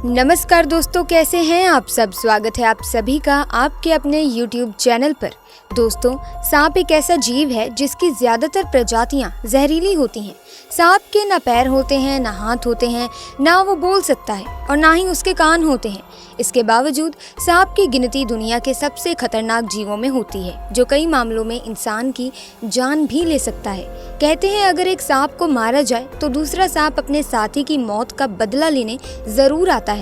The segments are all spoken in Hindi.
नमस्कार दोस्तों, कैसे हैं आप सब। स्वागत है आप सभी का आपके अपने YouTube चैनल पर। दोस्तों, सांप एक ऐसा जीव है जिसकी ज्यादातर प्रजातियां जहरीली होती हैं। सांप के ना पैर होते हैं, ना हाथ होते हैं, ना वो बोल सकता है और ना ही उसके कान होते हैं। इसके बावजूद सांप की गिनती दुनिया के सबसे खतरनाक जीवों में होती है, जो कई मामलों में इंसान की जान भी ले सकता है। कहते हैं अगर एक सांप को मारा जाए तो दूसरा सांप अपने साथी की मौत का बदला लेने जरूर आता है।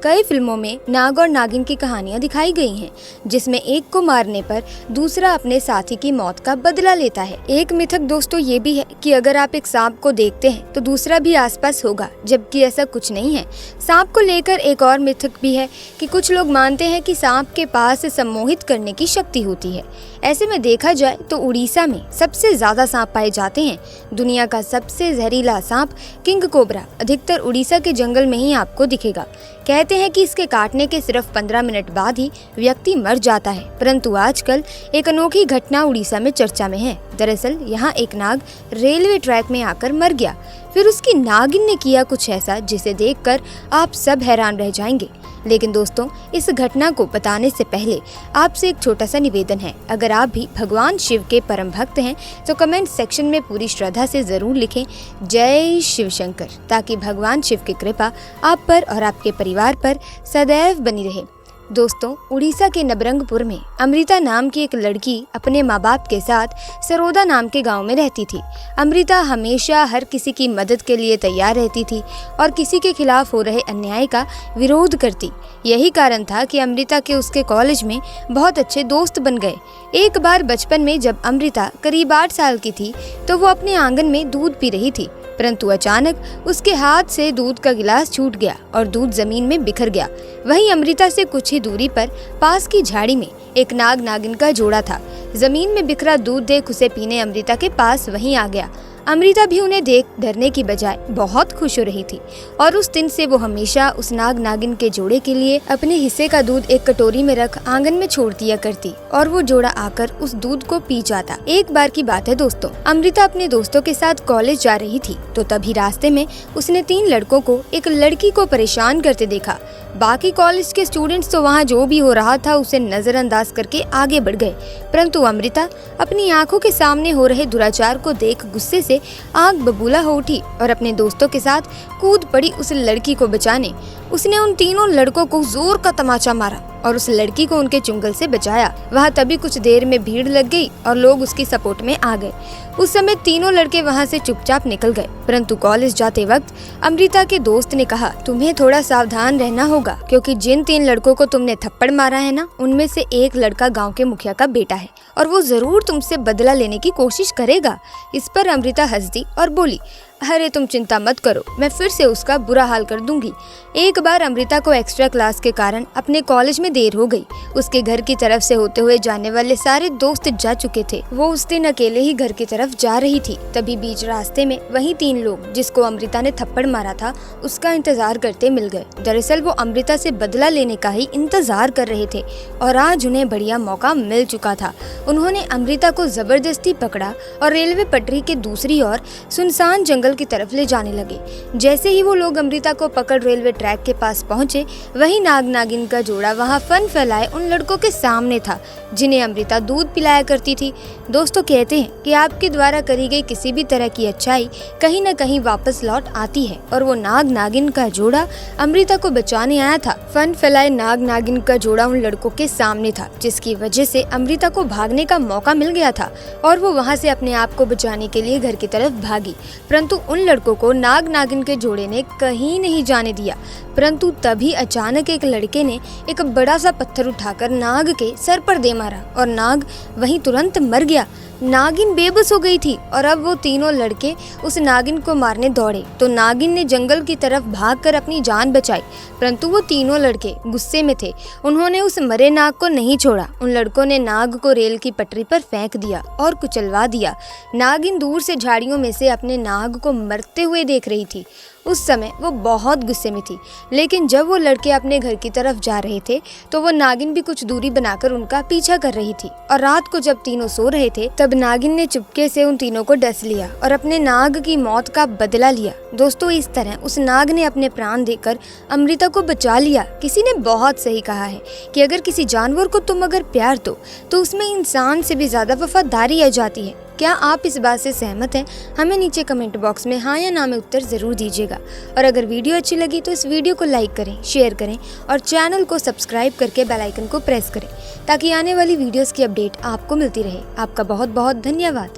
कई फिल्मों में नाग और नागिन की कहानियां दिखाई गई हैं, जिसमें एक को मारने पर दूसरा अपने साथी की मौत का बदला लेता है। एक मिथक दोस्तों ये भी है कि अगर आप एक सांप को देखते हैं तो दूसरा भी आसपास होगा, जबकि ऐसा कुछ नहीं है। सांप को लेकर एक और मिथक भी है कि कुछ लोग मानते हैं कि सांप के पास सम्मोहित करने की शक्ति होती है। ऐसे में देखा जाए तो उड़ीसा में सबसे ज्यादा सांप पाए जाते हैं। दुनिया का सबसे जहरीला सांप किंग कोबरा अधिकतर उड़ीसा के जंगल में ही आपको दिखेगा। कहते हैं कि इसके काटने के सिर्फ 15 मिनट बाद ही व्यक्ति मर जाता है, परंतु आजकल एक अनोखी घटना उड़ीसा में चर्चा में है। दरअसल यहाँ एक नाग रेलवे ट्रैक में आकर मर गया। फिर उसकी नागिन ने किया कुछ ऐसा जिसे देखकर आप सब हैरान रह जाएंगे। लेकिन दोस्तों, इस घटना को बताने से पहले आपसे एक छोटा सा निवेदन है। अगर आप भी भगवान शिव के परम भक्त हैं तो कमेंट सेक्शन में पूरी श्रद्धा से जरूर लिखें जय शिव शंकर, ताकि भगवान शिव की कृपा आप पर और आपके परिवार पर सदैव बनी रहे। दोस्तों, उड़ीसा के नबरंगपुर में अमृता नाम की एक लड़की अपने माँ बाप के साथ सरोदा नाम के गांव में रहती थी। अमृता हमेशा हर किसी की मदद के लिए तैयार रहती थी और किसी के खिलाफ हो रहे अन्याय का विरोध करती। यही कारण था कि अमृता के उसके कॉलेज में बहुत अच्छे दोस्त बन गए। एक बार बचपन में जब अमृता करीब 8 साल की थी तो वो अपने आंगन में दूध पी रही थी, परंतु अचानक उसके हाथ से दूध का गिलास छूट गया और दूध जमीन में बिखर गया। वहीं अमृता से कुछ ही दूरी पर पास की झाड़ी में एक नाग नागिन का जोड़ा था। जमीन में बिखरा दूध देख उसे पीने अमृता के पास वहीं आ गया। अमृता भी उन्हें देख डरने की बजाय बहुत खुश हो रही थी और उस दिन से वो हमेशा उस नाग नागिन के जोड़े के लिए अपने हिस्से का दूध एक कटोरी में रख आंगन में छोड़ दिया करती और वो जोड़ा आकर उस दूध को पी जाता। एक बार की बात है दोस्तों, अमृता अपने दोस्तों के साथ कॉलेज जा रही थी तो तभी रास्ते में उसने 3 लड़कों को एक लड़की को परेशान करते देखा। बाकी कॉलेज के स्टूडेंट्स तो वहाँ जो भी हो रहा था उसे नजरअंदाज करके आगे बढ़ गए, परंतु अमृता अपनी आंखों के सामने हो रहे दुराचार को देख गुस्से से आग बबूला हो उठी और अपने दोस्तों के साथ कूद पड़ी उस लड़की को बचाने। उसने उन तीनों लड़कों को जोर का तमाचा मारा और उस लड़की को उनके चुंगल से बचाया। वहाँ तभी कुछ देर में भीड़ लग गई और लोग उसकी सपोर्ट में आ गए। उस समय तीनों लड़के वहाँ से चुपचाप निकल गए, परंतु कॉलेज जाते वक्त अमृता के दोस्त ने कहा, तुम्हें थोड़ा सावधान रहना होगा, क्योंकि जिन 3 लड़कों को तुमने थप्पड़ मारा है ना, उनमें से एक लड़का गाँव के मुखिया का बेटा है और वो जरूर तुमसे बदला लेने की कोशिश करेगा। इस पर अमृता हंस दी और बोली, अरे तुम चिंता मत करो, मैं फिर से उसका बुरा हाल कर दूंगी। एक बार अमृता को एक्स्ट्रा क्लास के कारण अपने कॉलेज में देर हो गई। उसके घर की तरफ से होते हुए जाने वाले सारे दोस्त जा चुके थे। वो उस दिन अकेले ही घर की तरफ जा रही थी। तभी बीच रास्ते में वही 3 लोग जिसको अमृता ने थप्पड़ मारा था उसका इंतजार करते मिल गए। दरअसल वो अमृता से बदला लेने का ही इंतजार कर रहे थे और आज उन्हें बढ़िया मौका मिल चुका था। उन्होंने अमृता को जबरदस्ती पकड़ा और रेलवे पटरी के दूसरी ओर सुनसान जंगल की तरफ ले जाने लगे। जैसे ही वो लोग अमृता को पकड़ रेलवे ट्रैक के पास पहुंचे, वही नाग नागिन का जोड़ा वहां फन फैलाए उन लड़कों के सामने था जिन्हें अमृता दूध पिलाया करती थी। दोस्तों, कहते हैं कि आपके द्वारा करी गई किसी भी तरह की अच्छाई कहीं न कहीं वापस लौट आती है और वो नाग नागिन का जोड़ा अमृता को बचाने आया था। फन फैलाए नाग नागिन का जोड़ा उन लड़कों के सामने था, जिसकी वजह से अमृता को भागने का मौका मिल गया था और वो वहाँ से अपने आप को बचाने के लिए घर की तरफ भागी, परंतु उन लड़कों को नाग नागिन के जोड़े ने कहीं नहीं जाने दिया। परंतु तभी अचानक एक लड़के ने एक बड़ा सा पत्थर उठाकर नाग के सर पर दे मारा और नाग वहीं तुरंत मर गया। नागिन बेबस हो गई थी और अब वो तीनों लड़के उस नागिन को मारने दौड़े तो नागिन ने जंगल की तरफ भागकर अपनी जान बचाई, परंतु वो तीनों लड़के गुस्से में थे। उन्होंने उस मरे नाग को नहीं छोड़ा। उन लड़कों ने नाग को रेल की पटरी पर फेंक दिया और कुचलवा दिया। नागिन दूर से झाड़ियों में से अपने नाग को मरते हुए देख रही थी। उस समय वो बहुत गुस्से में थी, लेकिन जब वो लड़के अपने घर की तरफ जा रहे थे तो वो नागिन भी कुछ दूरी बनाकर उनका पीछा कर रही थी। और रात को जब तीनों सो रहे थे तब नागिन ने चुपके से उन तीनों को डस लिया और अपने नाग की मौत का बदला लिया। दोस्तों, इस तरह उस नाग ने अपने प्राण देकर अमृता को बचा लिया। किसी ने बहुत सही कहा है कि अगर किसी जानवर को तुम अगर प्यार दो तो उसमें इंसान से भी ज्यादा वफादारी आ जाती है। क्या आप इस बात से सहमत हैं? हमें नीचे कमेंट बॉक्स में हाँ या ना में उत्तर ज़रूर दीजिएगा। और अगर वीडियो अच्छी लगी तो इस वीडियो को लाइक करें, शेयर करें और चैनल को सब्सक्राइब करके बेल आइकन को प्रेस करें ताकि आने वाली वीडियोस की अपडेट आपको मिलती रहे। आपका बहुत बहुत धन्यवाद।